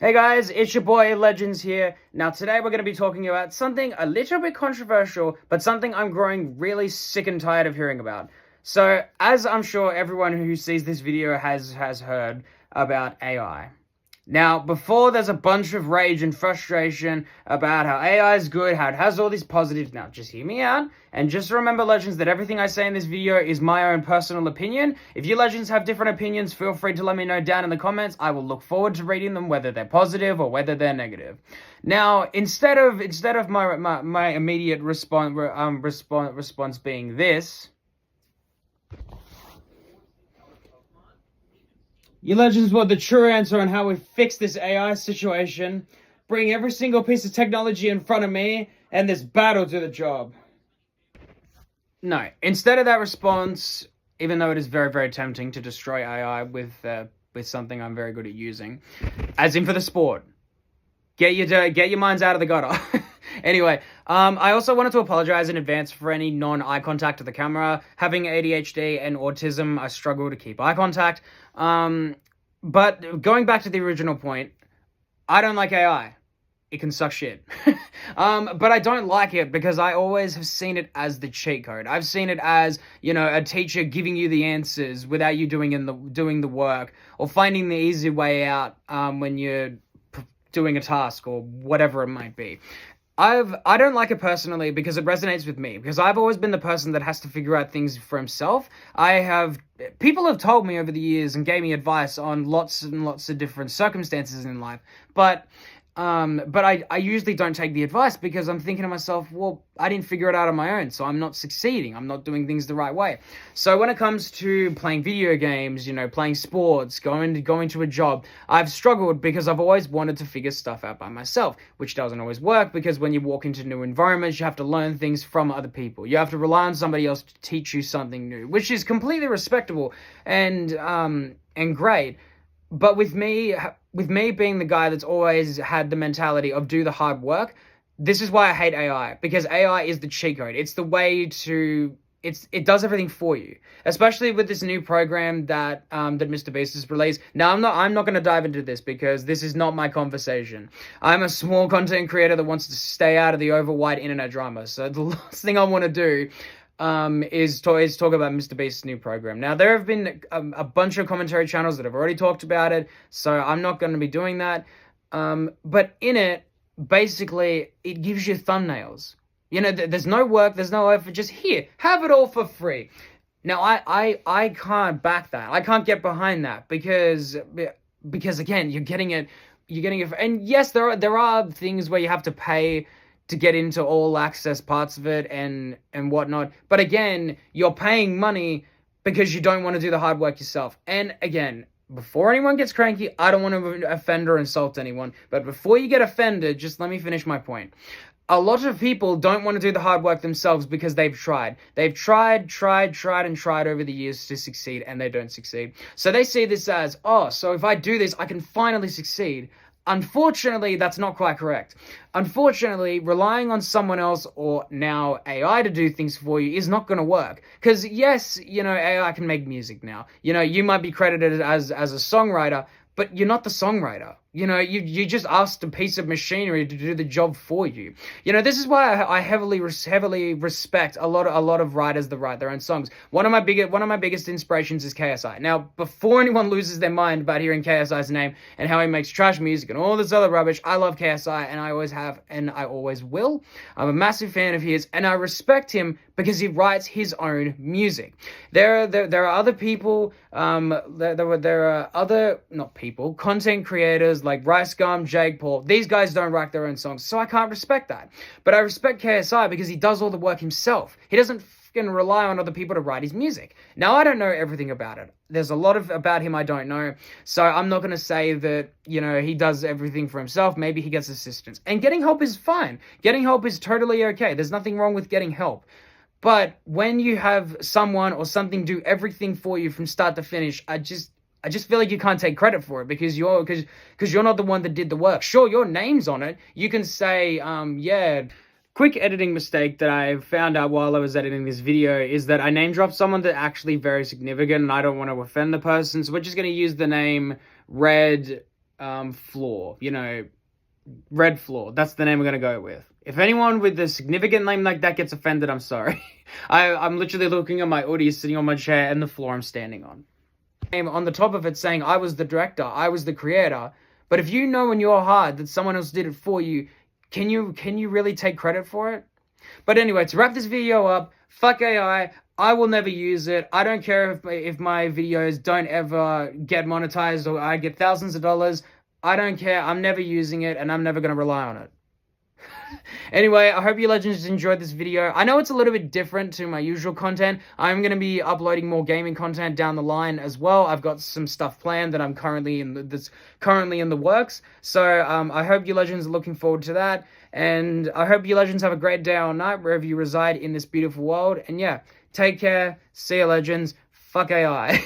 Hey guys, it's your boy Legends here. Now today we're going to be talking about something a little bit controversial, but something I'm growing really sick and tired of hearing about. So, as I'm sure everyone who sees this video has heard about AI. Now, before there's a bunch of rage and frustration about how AI is good, how it has all these positives. Now, just hear me out, and just remember, Legends, that everything I say in this video is my own personal opinion. If you Legends have different opinions, feel free to let me know down in the comments. I will look forward to reading them, whether they're positive or whether they're negative. Now, instead of my immediate response being this. You Legends want the true answer on how we fix this AI situation. Bring every single piece of technology in front of me, and this battle to the job. No, instead of that response, even though it is very, very tempting to destroy AI with something I'm very good at using, as in for the sport, get your minds out of the gutter. Anyway, I also wanted to apologize in advance for any non-eye contact to the camera. Having ADHD and autism, I struggle to keep eye contact. But going back to the original point, I don't like AI. It can suck shit. But I don't like it because I always have seen it as the cheat code. I've seen it as, a teacher giving you the answers without you doing the work, or finding the easy way out when you're doing a task or whatever it might be. I don't like it personally because it resonates with me, because I've always been the person that has to figure out things for himself. People have told me over the years and gave me advice on lots and lots of different circumstances in life, but I usually don't take the advice because I'm thinking to myself, well, I didn't figure it out on my own, so I'm not succeeding. I'm not doing things the right way. So when it comes to playing video games, playing sports, going to a job, I've struggled because I've always wanted to figure stuff out by myself, which doesn't always work because when you walk into new environments, you have to learn things from other people. You have to rely on somebody else to teach you something new, which is completely respectable and great. But with me being the guy that's always had the mentality of do the hard work, this is why I hate AI, because AI is the cheat code. It's the way to it does everything for you, especially with this new program that Mr. Beast has released. Now I'm not going to dive into this because this is not my conversation. I'm a small content creator that wants to stay out of the overwide internet drama. So the last thing I want to do is talk about Mr. Beast's new program. Now, there have been a bunch of commentary channels that have already talked about it, so I'm not going to be doing that. But in it, basically, it gives you thumbnails. There's no work, there's no effort, just here, have it all for free. Now, I can't back that. I can't get behind that because again, you're getting it, and yes, there are things where you have to pay to get into all access parts of it and whatnot. But again, you're paying money because you don't want to do the hard work yourself. And again, before anyone gets cranky, I don't want to offend or insult anyone. But before you get offended, just let me finish my point. A lot of people don't want to do the hard work themselves because they've tried. They've tried over the years to succeed, and they don't succeed. So they see this as, oh, so if I do this, I can finally succeed. Unfortunately, that's not quite correct. Unfortunately, relying on someone else or now AI to do things for you is not going to work. Because yes, AI can make music now. You might be credited as a songwriter, but you're not the songwriter. You just asked a piece of machinery to do the job for you. This is why I heavily respect a lot of writers that write their own songs. One of my biggest inspirations is KSI. Now, before anyone loses their mind about hearing KSI's name and how he makes trash music and all this other rubbish, I love KSI, and I always have, and I always will. I'm a massive fan of his, and I respect him because he writes his own music. There are other people. There are other, not people, content creators like Rice Gum, Jake Paul. These guys don't write their own songs, so I can't respect that. But I respect KSI because he does all the work himself. He doesn't fucking rely on other people to write his music. Now, I don't know everything about it. There's a lot about him I don't know, so I'm not going to say that, he does everything for himself. Maybe he gets assistance. And getting help is fine. Getting help is totally okay. There's nothing wrong with getting help. But when you have someone or something do everything for you from start to finish, I just feel like you can't take credit for it because you're not the one that did the work. Sure, your name's on it. You can say, yeah. Quick editing mistake that I found out while I was editing this video is that I name dropped someone that actually very significant, and I don't want to offend the person, so we're just going to use the name Red floor, you know, red floor. That's the name we're gonna go with. If anyone with a significant name like that gets offended, I'm sorry. I'm literally looking at my Audi sitting on my chair and the floor I'm standing on. On the top of it saying I was the director, I was the creator. But if you know in your heart that someone else did it for you, can you really take credit for it? But anyway, to wrap this video up, fuck AI. I will never use it. I don't care if my videos don't ever get monetized or I get thousands of dollars. I don't care. I'm never using it and I'm never going to rely on it. Anyway, I hope you legends enjoyed this video. I know it's a little bit different to my usual content. I'm going to be uploading more gaming content down the line as well. I've got some stuff planned that that's currently in the works. So I hope you legends are looking forward to that. And I hope you legends have a great day or night wherever you reside in this beautiful world. And yeah, take care. See you legends. Fuck AI.